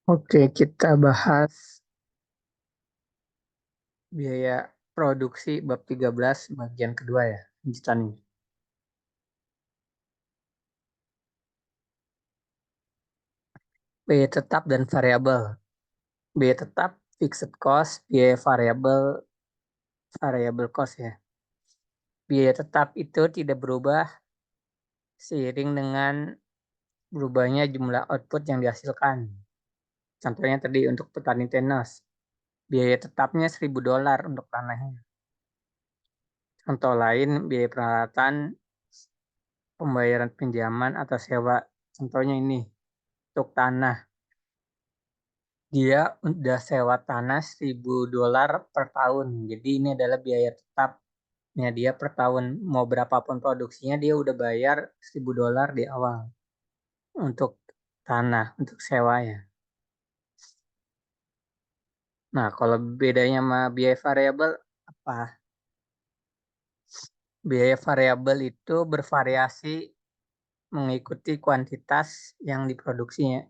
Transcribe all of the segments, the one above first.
Oke, kita bahas biaya produksi bab 13 bagian kedua ya, lanjutan ini. Biaya tetap dan variabel. Biaya tetap fixed cost, biaya variabel variable cost ya. Biaya tetap itu tidak berubah seiring dengan berubahnya jumlah output yang dihasilkan. Contohnya tadi untuk petani tenas, biaya tetapnya $1.000 untuk tanahnya. Contoh lain, biaya peralatan, pembayaran pinjaman atau sewa. Contohnya ini, untuk tanah. Dia udah sewa tanah $1.000 per tahun. Jadi ini adalah biaya tetapnya dia per tahun. Mau berapapun produksinya dia udah bayar $1.000 di awal untuk tanah, untuk sewa ya. Nah, kalau bedanya sama biaya variabel apa? Biaya variabel itu bervariasi mengikuti kuantitas yang diproduksinya.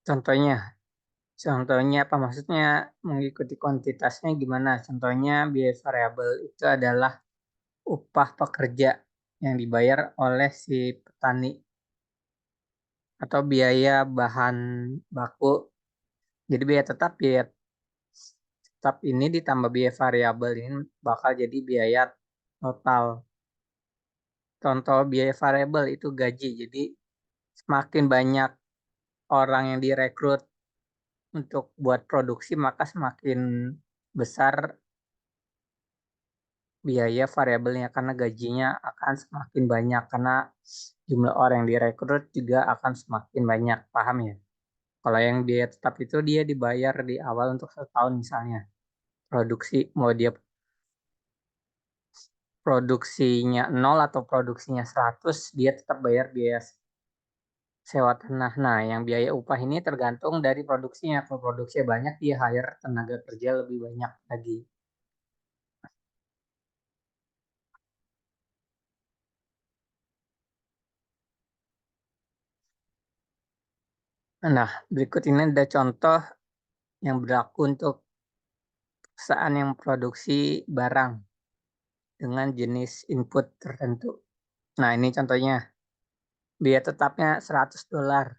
Contohnya, contohnya apa maksudnya mengikuti kuantitasnya gimana? Contohnya biaya variabel itu adalah upah pekerja yang dibayar oleh si petani atau biaya bahan baku. Jadi biaya tetap ini ditambah biaya variabel ini bakal jadi biaya total. Contoh biaya variabel itu gaji. Jadi semakin banyak orang yang direkrut untuk buat produksi maka semakin besar biaya variabelnya karena gajinya akan semakin banyak karena jumlah orang yang direkrut juga akan semakin banyak. Paham ya? Kalau yang biaya tetap itu dia dibayar di awal untuk 1 tahun misalnya. Produksi mau dia produksinya 0 atau produksinya 100 dia tetap bayar biaya sewa tanah. Nah, yang biaya upah ini tergantung dari produksinya. Kalau produksinya banyak dia hire tenaga kerja lebih banyak lagi. Nah, berikut ini ada contoh yang berlaku untuk perusahaan yang produksi barang dengan jenis input tertentu. Nah, ini contohnya. Biaya tetapnya $100.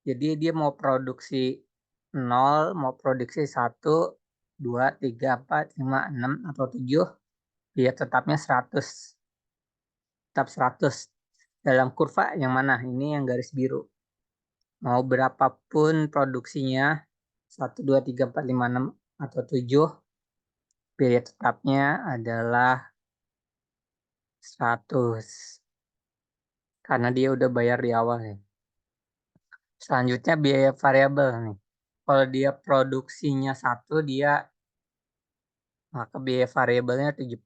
Jadi dia mau produksi 0, mau produksi 1, 2, 3, 4, 5, 6, atau 7, biaya tetapnya 100. Tetap 100. Dalam kurva yang mana? Ini yang garis biru. Mau berapapun produksinya, 1, 2, 3, 4, 5, 6, atau 7, biaya tetapnya adalah 100. Karena dia udah bayar di awal ya. Selanjutnya biaya variabel nih. Kalau dia produksinya 1, dia maka biaya variabelnya 70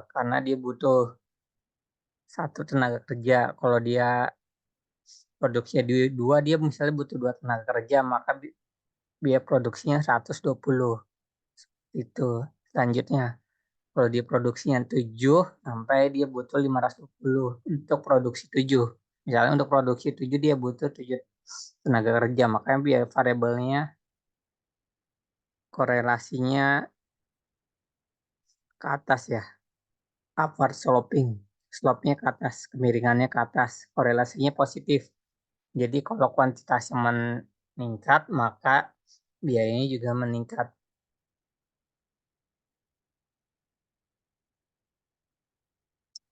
karena dia butuh 1 tenaga kerja. Kalau dia produksinya 2, dia misalnya butuh 2 tenaga kerja, maka biaya produksinya 120. Itu. Selanjutnya, kalau dia produksinya 7, sampai dia butuh 520 untuk produksi 7. Misalnya untuk produksi 7 dia butuh 7 tenaga kerja, makanya biaya variabelnya korelasinya ke atas ya, upward sloping. Slope-nya ke atas, kemiringannya ke atas, korelasinya positif. Jadi kalau kuantitasnya meningkat, maka biayanya juga meningkat.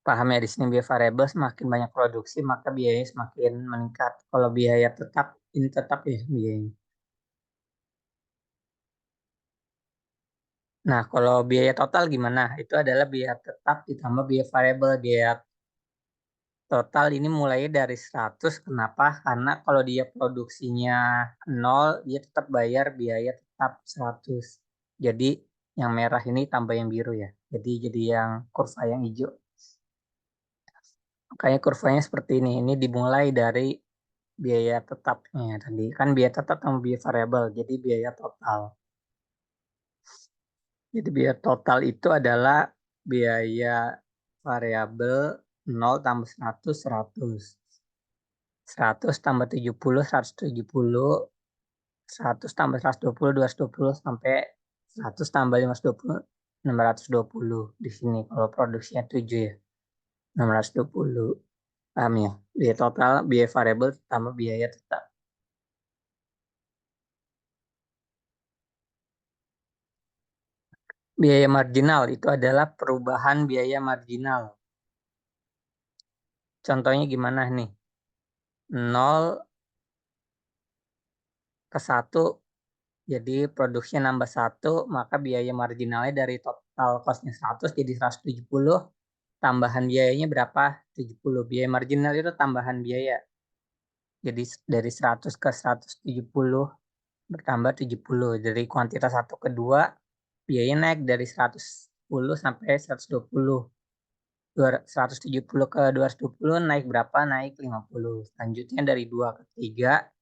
Paham ya, di sini biaya variabel semakin banyak produksi, maka biayanya semakin meningkat. Kalau biaya tetap, ini tetap ya biayanya. Nah, kalau biaya total gimana? Itu adalah biaya tetap ditambah biaya variabel. Biaya total ini mulai dari 100. Kenapa? Karena kalau dia produksinya 0, dia tetap bayar biaya tetap 100. Jadi yang merah ini tambah yang biru ya. Jadi yang kurva yang hijau. Makanya kurvanya seperti ini. Ini dimulai dari biaya tetapnya tadi. Kan biaya tetap sama biaya variabel. Jadi biaya total. Jadi biaya total itu adalah biaya variabel 0 tambah 100, 100. 100 tambah 70, 170, 100 tambah 120, 220, sampai 100 tambah 520, 620 di sini kalau produksinya 7 ya, 620. Paham ya? Biaya total, biaya variabel tambah biaya tetap. Biaya marginal itu adalah perubahan biaya marginal. Contohnya gimana nih? 0 ke 1, jadi produksinya nambah 1, maka biaya marginalnya dari total cost-nya 100 jadi 170, tambahan biayanya berapa? 70. Biaya marginal itu tambahan biaya. Jadi dari 100 ke 170 bertambah 70. Dari kuantitas 1 ke 2, biayanya naik dari 110 sampai 120. 170 ke 220 naik berapa? Naik 50. Selanjutnya dari 2 ke 3,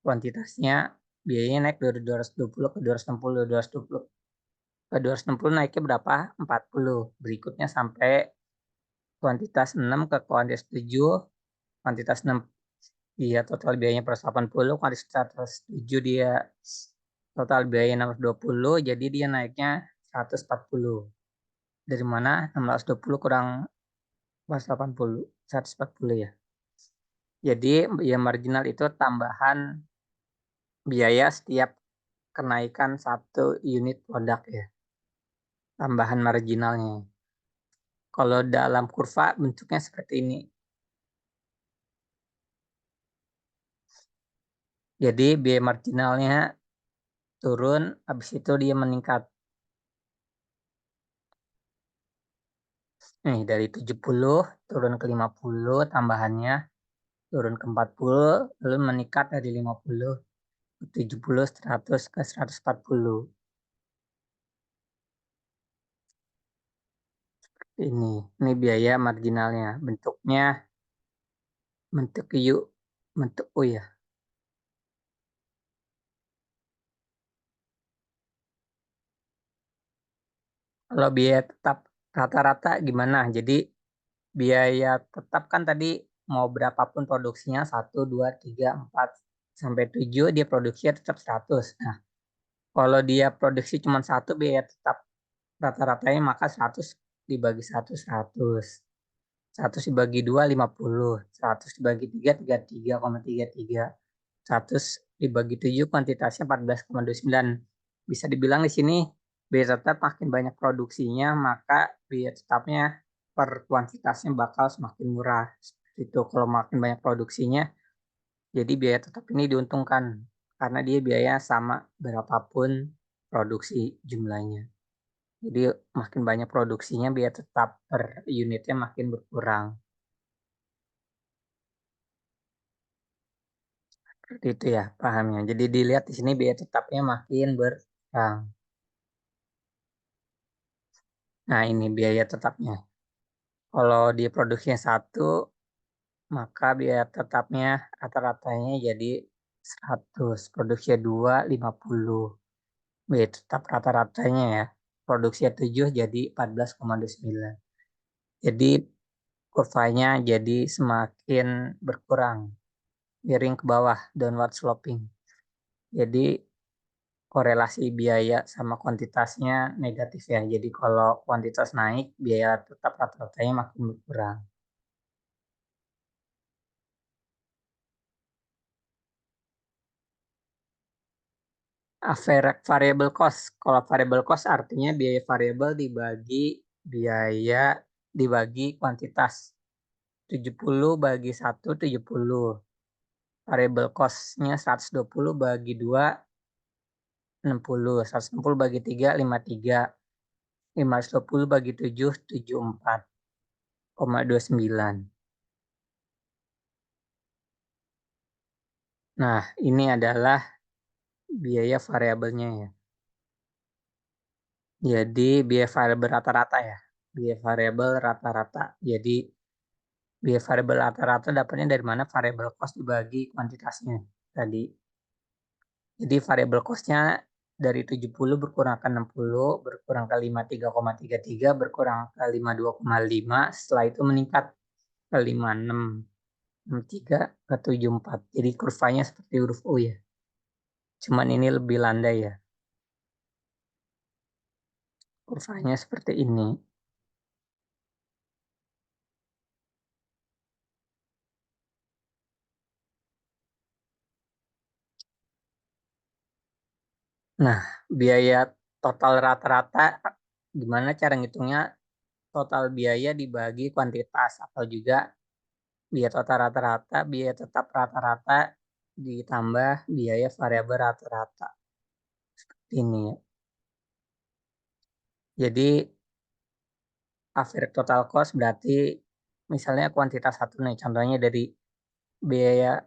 kuantitasnya biayanya naik dari 220 ke 260. 220 ke 260 naiknya berapa? 40. Berikutnya sampai kuantitas 6 ke kuantitas 7. Kuantitas 6 dia total biayanya 180, kuantitas 7 dia total biaya 620, jadi dia naiknya 140. Dari mana 620 kurang 180? 140 ya. Jadi biaya marginal itu tambahan biaya setiap kenaikan satu unit produk ya. Tambahan marginalnya. Kalau dalam kurva bentuknya seperti ini. Jadi biaya marginalnya turun, habis itu dia meningkat. Nih, dari 70 turun ke 50 tambahannya, turun ke 40, lalu meningkat dari 50 ke 70, 100 ke 140. Ini biaya marginalnya. Bentuknya bentuk U, bentuk U ya. Kalau biaya tetap rata-rata gimana? Jadi biaya tetap kan tadi mau berapapun produksinya, 1, 2, 3, 4, sampai 7, dia produksinya tetap 100. Nah, kalau dia produksi cuma 1, biaya tetap rata-ratanya maka 100 dibagi 1, 100. 100 dibagi 2, 50. 100 dibagi 3, 33,33. 100 dibagi 7, kuantitasnya 14,29. Bisa dibilang di sini biaya tetap makin banyak produksinya, maka biaya tetapnya per kuantitasnya bakal semakin murah. Seperti itu kalau makin banyak produksinya, jadi biaya tetap ini diuntungkan karena dia biaya sama berapapun produksi jumlahnya. Jadi makin banyak produksinya, biaya tetap per unitnya makin berkurang. Seperti itu ya pahamnya. Jadi dilihat di sini biaya tetapnya makin berkurang. Nah, ini biaya tetapnya. Kalau di produksinya 1, maka biaya tetapnya rata-ratanya jadi 100. Produksinya 2, 50. Biaya tetap rata-ratanya ya. Produksinya 7 jadi 14,29. Jadi kurvanya jadi semakin berkurang. Miring ke bawah, downward sloping. Jadi korelasi biaya sama kuantitasnya negatif ya. Jadi kalau kuantitas naik, biaya tetap rata-ratanya makin berkurang. Variable cost. Kalau variable cost artinya biaya variabel dibagi biaya dibagi kuantitas. 70 bagi 1, 70. Variable cost-nya 120 bagi 2, 60. 160 bagi 3, 53. 520 bagi 7, 74,29. Nah, ini adalah biaya variabelnya ya. Jadi biaya variabel rata-rata ya. Biaya variabel rata-rata. Jadi biaya variabel rata-rata dapatnya dari mana? Variabel cost dibagi kuantitasnya tadi. Jadi variabel cost-nya dari 70 berkurang ke 60, berkurang ke 53,33, berkurang ke 52,5, setelah itu meningkat ke 56. 63 ke 74. Jadi kurvanya seperti huruf U ya. Cuman ini lebih landai ya. Kurvanya seperti ini. Nah, biaya total rata-rata gimana cara ngitungnya? Total biaya dibagi kuantitas atau juga biaya total rata-rata, biaya tetap rata-rata ditambah biaya variabel rata-rata. Seperti ini ya. Jadi average total cost berarti misalnya kuantitas satu nih, contohnya dari biaya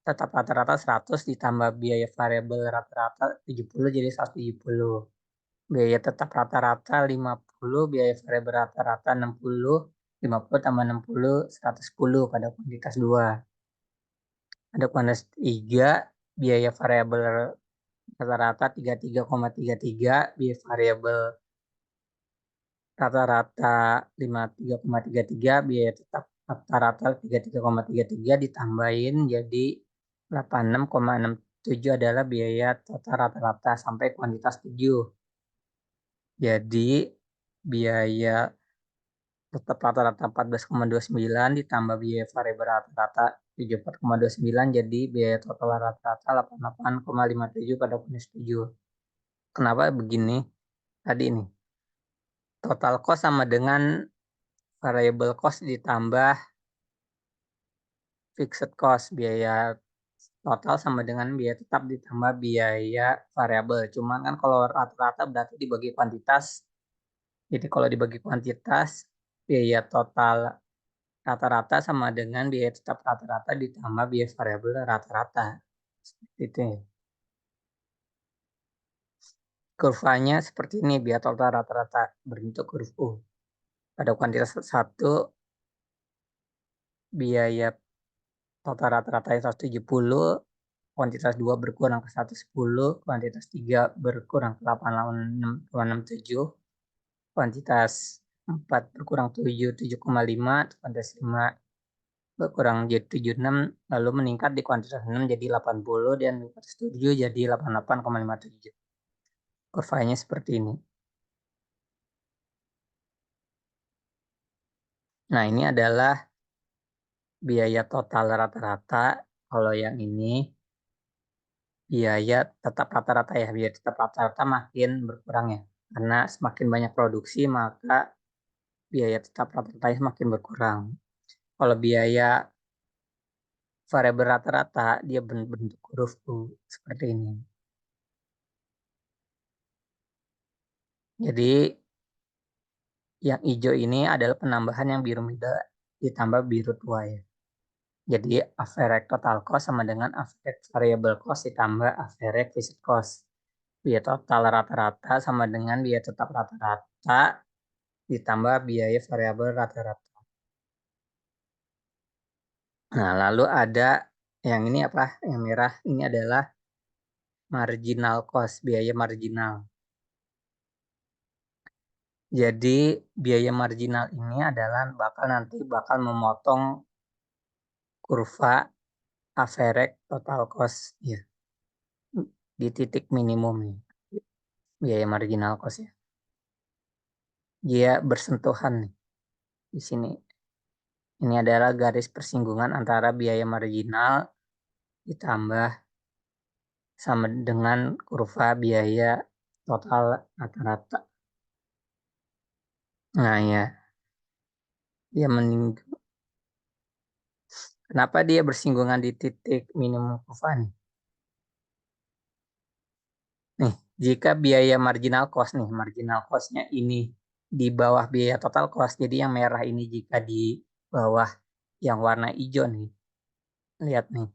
tetap rata-rata 100 ditambah biaya variabel rata-rata 70 jadi 170. Biaya tetap rata-rata 50, biaya variabel rata-rata 60, 50 tambah 60, 110 pada kuantitas 2. Ada kuantitas 3, biaya variabel rata-rata 33,33, biaya variabel rata-rata 53,33, biaya tetap rata-rata 33,33 ditambahin jadi 86,67 adalah biaya total rata-rata sampai kuantitas 7. Jadi biaya tetap rata-rata 14,29 ditambah biaya variabel rata-rata 74,29 jadi biaya total rata-rata 88,57 pada kuantitas 7. Kenapa begini? Tadi ini total cost sama dengan variable cost ditambah fixed cost. Biaya total sama dengan biaya tetap ditambah biaya variabel. Cuman kan kalau rata-rata berarti dibagi kuantitas. Jadi kalau dibagi kuantitas, biaya total rata-rata sama dengan biaya tetap rata-rata ditambah biaya variabel rata-rata. Seperti itu ya. Kurvanya seperti ini, biaya total rata-rata berbentuk huruf U. Pada kuantitas 1, biaya total rata-rata 170, kuantitas 2 berkurang ke 110, kuantitas 3 berkurang ke 8,667, kuantitas 4 berkurang 7,5, kuantitas 5 berkurang jadi 76, lalu meningkat di kuantitas 6 jadi 80, dan kuantitas 7 jadi 88,57. Kurvanya seperti ini. Nah, ini adalah biaya total rata-rata. Kalau yang ini biaya tetap rata-rata ya, biaya tetap rata-rata makin berkurang ya. Karena semakin banyak produksi maka biaya tetap rata-rata semakin berkurang. Kalau biaya variabel rata-rata dia bentuk huruf U seperti ini. Jadi yang hijau ini adalah penambahan yang biru muda ditambah biru tua ya. Jadi average total cost sama dengan average variable cost ditambah average fixed cost. Biaya total rata-rata sama dengan biaya tetap rata-rata ditambah biaya variabel rata-rata. Nah, lalu ada yang ini apa? Yang merah ini adalah marginal cost, biaya marginal. Jadi biaya marginal ini adalah bakal memotong kurva average total cost ya di titik minimum nih. Biaya marginal cost ya. Dia bersentuhan nih di sini. Ini adalah garis persinggungan antara biaya marginal ditambah sama dengan kurva biaya total rata-rata. Nah ya, dia kenapa dia bersinggungan di titik minimum kurva nih? Nih, jika biaya marginal cost nih, marginal cost-nya ini di bawah biaya total cost, jadi yang merah ini jika di bawah yang warna hijau nih, lihat nih.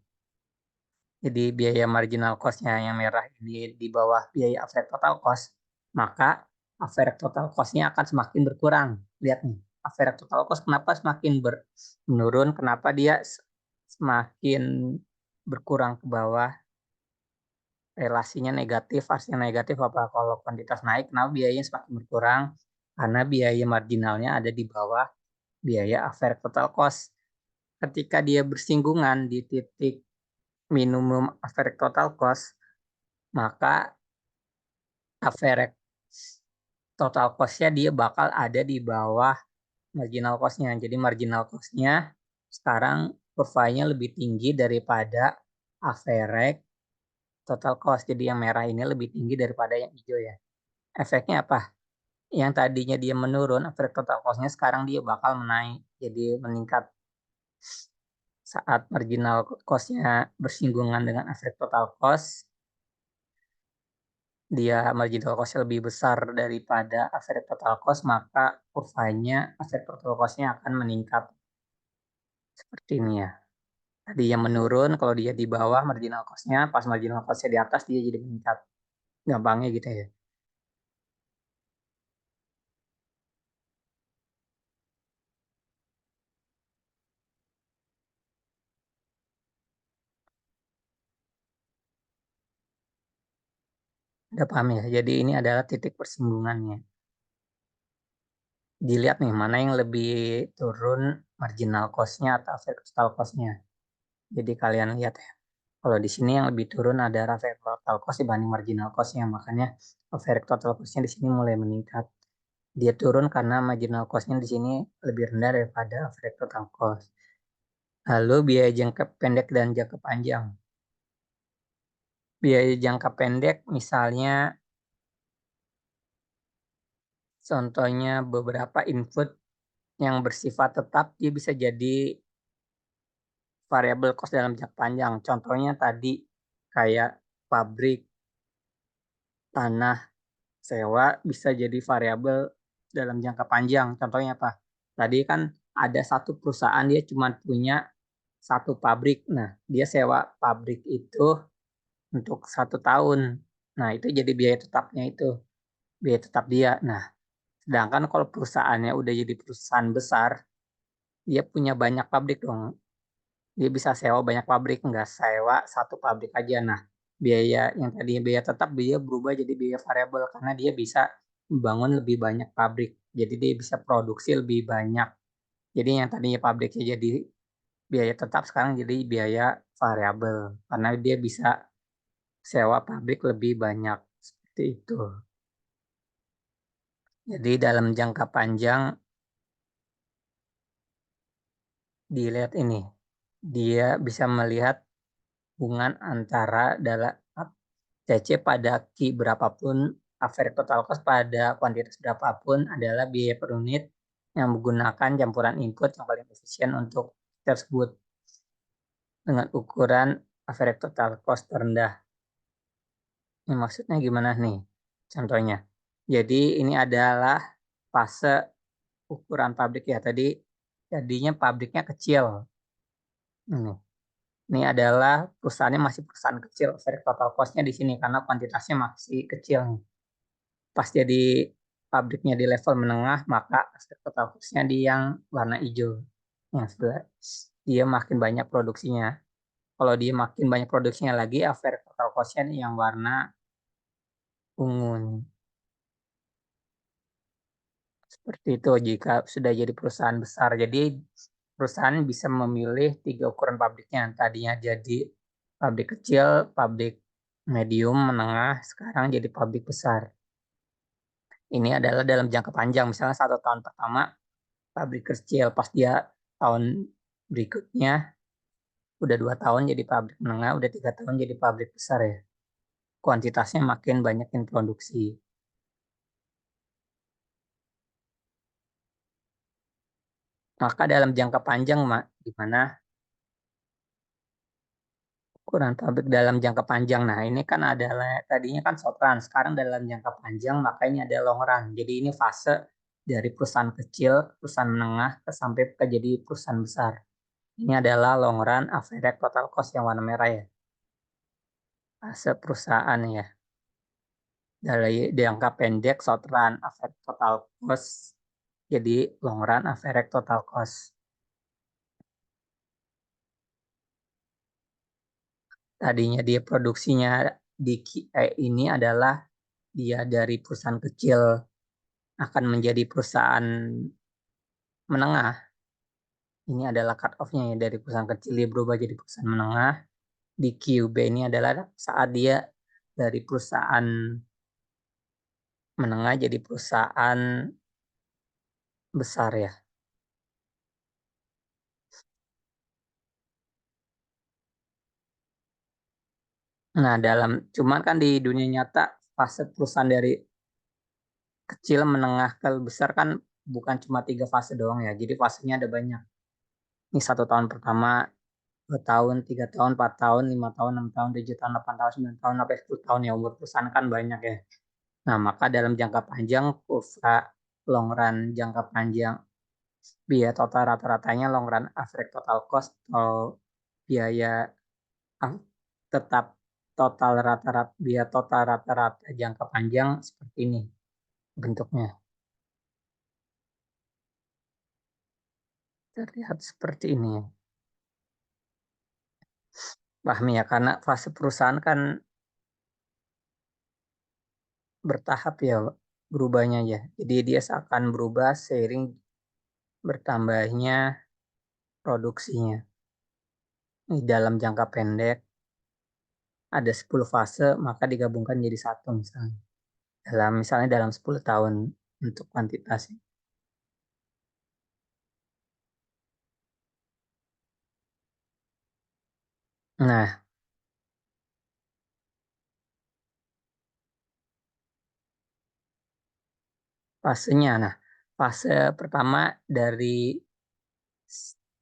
Jadi biaya marginal cost-nya yang merah ini di bawah biaya average total cost, maka average total cost-nya akan semakin berkurang. Lihat nih, average total cost kenapa semakin menurun, kenapa dia semakin berkurang ke bawah, relasinya negatif, hasilnya negatif apa kalau kuantitas naik, kenapa biayanya semakin berkurang? Karena biaya marginalnya ada di bawah biaya average total cost. ketika dia bersinggungan di titik minimum average total cost, maka average total cost-nya dia bakal ada di bawah marginal cost-nya. Jadi marginal cost-nya sekarang kurvanya lebih tinggi daripada average total cost. Jadi yang merah ini lebih tinggi daripada yang hijau ya. Efeknya apa? Yang tadinya dia menurun, average total cost-nya sekarang dia bakal menaik. Jadi meningkat saat marginal cost-nya bersinggungan dengan average total cost, dia marginal cost lebih besar daripada average total cost, maka kurvanya average total cost-nya akan meningkat seperti ini ya. Tadi yang menurun, kalau dia di bawah marginal cost-nya, pas marginal cost-nya di atas, dia jadi meningkat. Gampangnya gitu ya. Udah paham ya? Jadi ini adalah titik persinggungannya. Dilihat nih, mana yang lebih turun marginal cost-nya atau average total cost-nya. Jadi kalian lihat ya. Kalau di sini yang lebih turun ada average total cost dibanding marginal cost-nya. Makanya average total cost-nya di sini mulai meningkat. Dia turun karena marginal cost-nya di sini lebih rendah daripada average total cost. Lalu biaya jangka pendek dan jangka panjang. Biaya jangka pendek misalnya contohnya beberapa input yang bersifat tetap dia bisa jadi variabel cost dalam jangka panjang. Contohnya tadi kayak pabrik, tanah, sewa bisa jadi variabel dalam jangka panjang. Contohnya apa? Tadi kan ada satu perusahaan dia cuma punya satu pabrik. Nah, dia sewa pabrik itu untuk 1 tahun. Nah, itu jadi biaya tetapnya itu. Biaya tetap dia. Nah, sedangkan kalau perusahaannya udah jadi perusahaan besar, dia punya banyak pabrik dong. Dia bisa sewa banyak pabrik, nggak sewa satu pabrik aja. Nah, biaya yang tadinya biaya tetap dia berubah jadi biaya variabel karena dia bisa membangun lebih banyak pabrik. Jadi dia bisa produksi lebih banyak. Jadi yang tadinya pabriknya jadi biaya tetap sekarang jadi biaya variabel karena dia bisa sewa pabrik lebih banyak. Seperti itu. Jadi dalam jangka panjang dilihat ini. Dia bisa melihat hubungan antara dalam CC pada Q berapapun, average total cost pada kuantitas berapapun adalah biaya per unit yang menggunakan campuran input yang paling efisien untuk tersebut dengan ukuran average total cost terendah. Ini maksudnya gimana nih? Contohnya. Jadi ini adalah fase ukuran pabrik ya. Tadi jadinya pabriknya kecil. Ini adalah perusahaannya masih perusahaan kecil. Average total cost-nya di sini karena kuantitasnya masih kecil nih. Pas jadi pabriknya di level menengah, maka aspek total cost-nya di yang warna hijau. Yang sebelah, dia makin banyak produksinya. Kalau dia makin banyak produksinya lagi, average total cost-nya yang warna ungu. Seperti itu jika sudah jadi perusahaan besar. Jadi perusahaan bisa memilih 3 ukuran pabriknya. Tadinya jadi pabrik kecil, pabrik medium, menengah, sekarang jadi pabrik besar. Ini adalah dalam jangka panjang, misalnya 1 tahun pertama pabrik kecil, pas dia tahun berikutnya udah 2 tahun jadi pabrik menengah, udah 3 tahun jadi pabrik besar ya. Kuantitasnya makin banyak yang produksi. Maka dalam jangka panjang, gimana ukuran pabrik dalam jangka panjang? Nah, ini kan adalah tadinya kan short run, sekarang dalam jangka panjang, maka ini ada long run. Jadi ini fase dari perusahaan kecil, perusahaan menengah, sampai ke jadi perusahaan besar. Ini adalah long run average total cost yang warna merah ya. Fase perusahaan ya. Dari jangka pendek short run average total cost jadi long run average total cost. Tadinya dia produksinya di ini adalah dia dari perusahaan kecil akan menjadi perusahaan menengah. Ini adalah cut off-nya ya, dari perusahaan kecil dia berubah jadi perusahaan menengah. Di QB ini adalah saat dia dari perusahaan menengah jadi perusahaan besar ya. Nah, cuman kan di dunia nyata fase perusahaan dari kecil, menengah ke besar kan bukan cuma 3 fase doang ya. Jadi fasenya ada banyak. Ini 1 tahun pertama, 2 tahun, 3 tahun, 4 tahun, 5 tahun, 6 tahun, 7 tahun, 8 tahun, 9 tahun, sampai 10 tahun ya, umur perusahaan kan banyak ya. Nah, maka dalam jangka panjang, kurva long run jangka panjang, biaya total rata-ratanya long run average total cost atau biaya tetap total rata-rata, biaya total rata-rata jangka panjang seperti ini bentuknya. Terlihat seperti ini. Paham ya, karena fase perusahaan kan bertahap ya berubahnya ya. Jadi dia akan berubah seiring bertambahnya produksinya. Dalam jangka pendek ada 10 fase, maka digabungkan jadi satu misalnya. Misalnya dalam 10 tahun untuk kuantitas. Nah, fasenya. Nah, fase pertama dari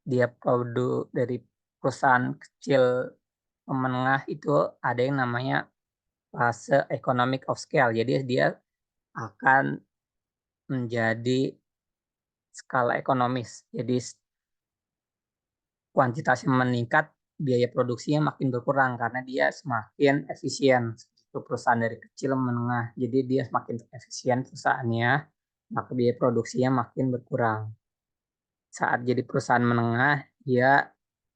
dia produk dari perusahaan kecil ke menengah itu ada yang namanya fase economic of scale. Jadi dia akan menjadi skala ekonomis. Jadi kuantitasnya meningkat, biaya produksinya makin berkurang karena dia semakin efisien. Itu perusahaan dari kecil menengah. Jadi dia semakin efisien perusahaannya, maka biaya produksinya makin berkurang. Saat jadi perusahaan menengah, dia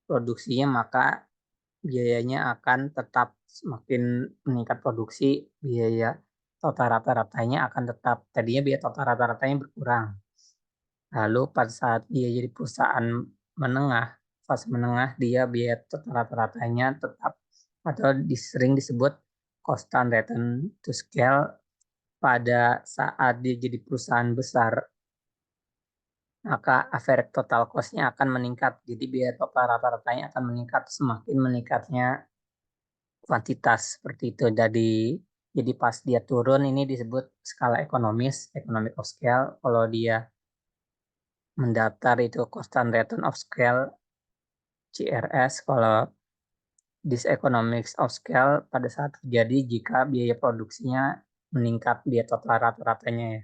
produksinya maka biayanya akan tetap semakin meningkat produksi, biaya total rata-ratanya akan tetap. Tadinya biaya total rata-ratanya berkurang. Lalu pada saat dia jadi perusahaan menengah, fase menengah, dia biaya rata-ratanya tetap atau sering disebut constant return to scale. Pada saat dia jadi perusahaan besar, maka average total cost-nya akan meningkat. Jadi biaya total rata-ratanya akan meningkat semakin meningkatnya kuantitas seperti itu. Jadi pas dia turun ini disebut skala ekonomis, economic of scale. Kalau dia mendatar itu constant return of scale, CRS. Kalau diseconomics of scale pada saat terjadi jika biaya produksinya meningkat, biaya total rata-ratanya ya,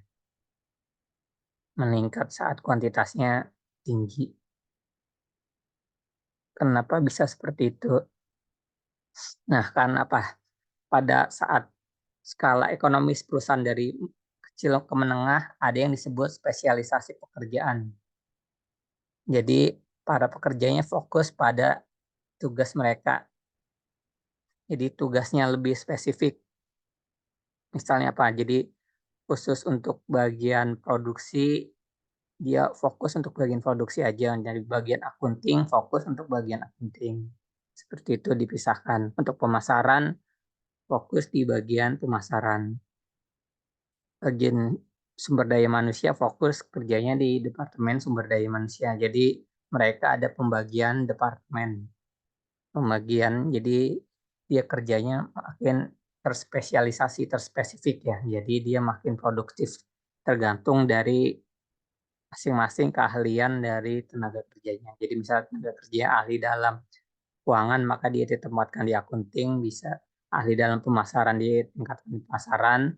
meningkat saat kuantitasnya tinggi. Kenapa bisa seperti itu? Nah, karena apa? Pada saat skala ekonomis perusahaan dari kecil ke menengah ada yang disebut spesialisasi pekerjaan. Jadi para pekerjanya fokus pada tugas mereka. Jadi tugasnya lebih spesifik. Misalnya apa? Jadi khusus untuk bagian produksi, dia fokus untuk bagian produksi aja. Dari bagian akunting, fokus untuk bagian akunting. Seperti itu dipisahkan. Untuk pemasaran, fokus di bagian pemasaran. Bagian sumber daya manusia fokus kerjanya di departemen sumber daya manusia. Jadi mereka ada pembagian departemen. Jadi dia kerjanya makin terspesialisasi, terspesifik ya. Jadi dia makin produktif tergantung dari masing-masing keahlian dari tenaga kerjanya. Jadi misalnya tenaga kerja ahli dalam keuangan, maka dia ditempatkan di akunting, bisa ahli dalam pemasaran dia tingkatkan di pasaran,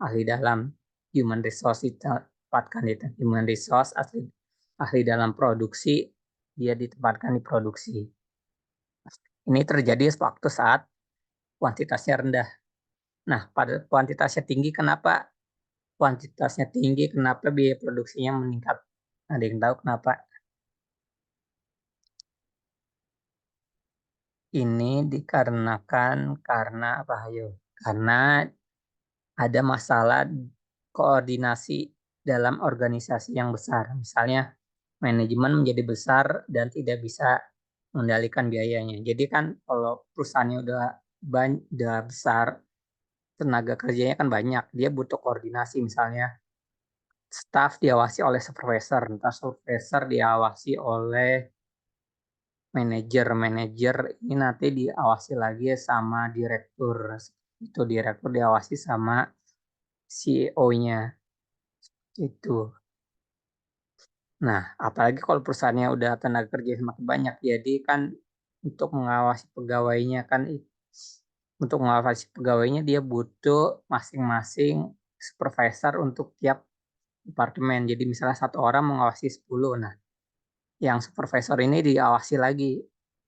ahli dalam human resource ditempatkan di human resource, ahli dalam produksi dia ditempatkan di produksi. Ini terjadi waktu saat kuantitasnya rendah. Nah, pada kuantitasnya tinggi, kenapa kuantitasnya tinggi, kenapa biaya produksinya meningkat? Ada yang tahu kenapa? Ini dikarenakan karena apa, ayo? Karena ada masalah koordinasi dalam organisasi yang besar. Misalnya manajemen menjadi besar dan tidak bisa mengendalikan biayanya. Jadi kan kalau perusahaannya udah besar, tenaga kerjanya kan banyak, dia butuh koordinasi misalnya staf diawasi oleh supervisor, entah supervisor diawasi oleh manajer, manajer ini nanti diawasi lagi sama direktur, itu direktur diawasi sama CEO-nya itu. Nah, apalagi kalau perusahaannya udah tenaga kerja semakin banyak, jadi kan untuk mengawasi pegawainya kan untuk mengawasi pegawainya dia butuh masing-masing supervisor untuk tiap departemen. Jadi misalnya satu orang mengawasi 10. Nah, yang supervisor ini diawasi lagi.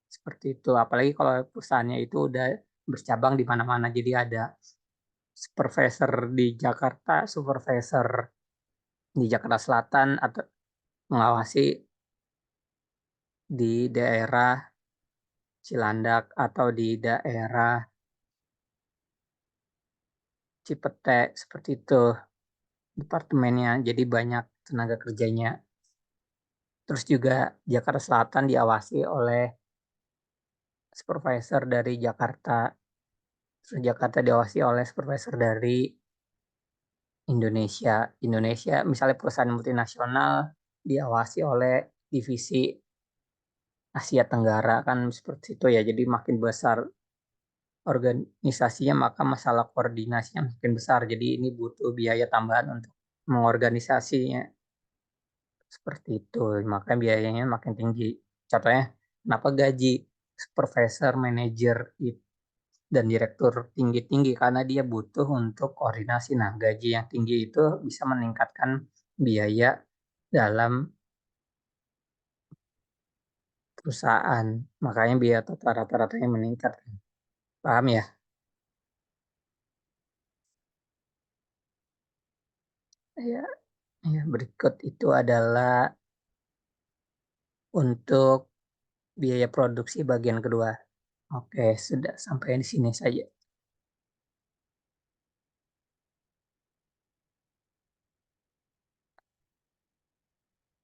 Seperti itu. Apalagi kalau perusahaannya itu udah bercabang di mana-mana. Jadi ada supervisor di Jakarta, supervisor di Jakarta Selatan atau mengawasi di daerah Cilandak atau di daerah Cipete seperti itu departemennya. Jadi banyak tenaga kerjanya. Terus juga Jakarta Selatan diawasi oleh supervisor dari Jakarta. Terus Jakarta diawasi oleh supervisor dari Indonesia. Indonesia misalnya perusahaan multinasional diawasi oleh divisi Asia Tenggara kan seperti itu ya. Jadi makin besar organisasinya maka masalah koordinasinya makin besar. Jadi ini butuh biaya tambahan untuk mengorganisasinya seperti itu. Maka biayanya makin tinggi. Contohnya kenapa gaji supervisor, manajer dan direktur tinggi-tinggi karena dia butuh untuk koordinasi. Nah, gaji yang tinggi itu bisa meningkatkan biaya dalam perusahaan. Makanya biaya total rata-ratanya meningkat. Paham ya? Ya, ya. Berikut itu adalah untuk biaya produksi bagian kedua. Oke, sudah sampai di sini saja.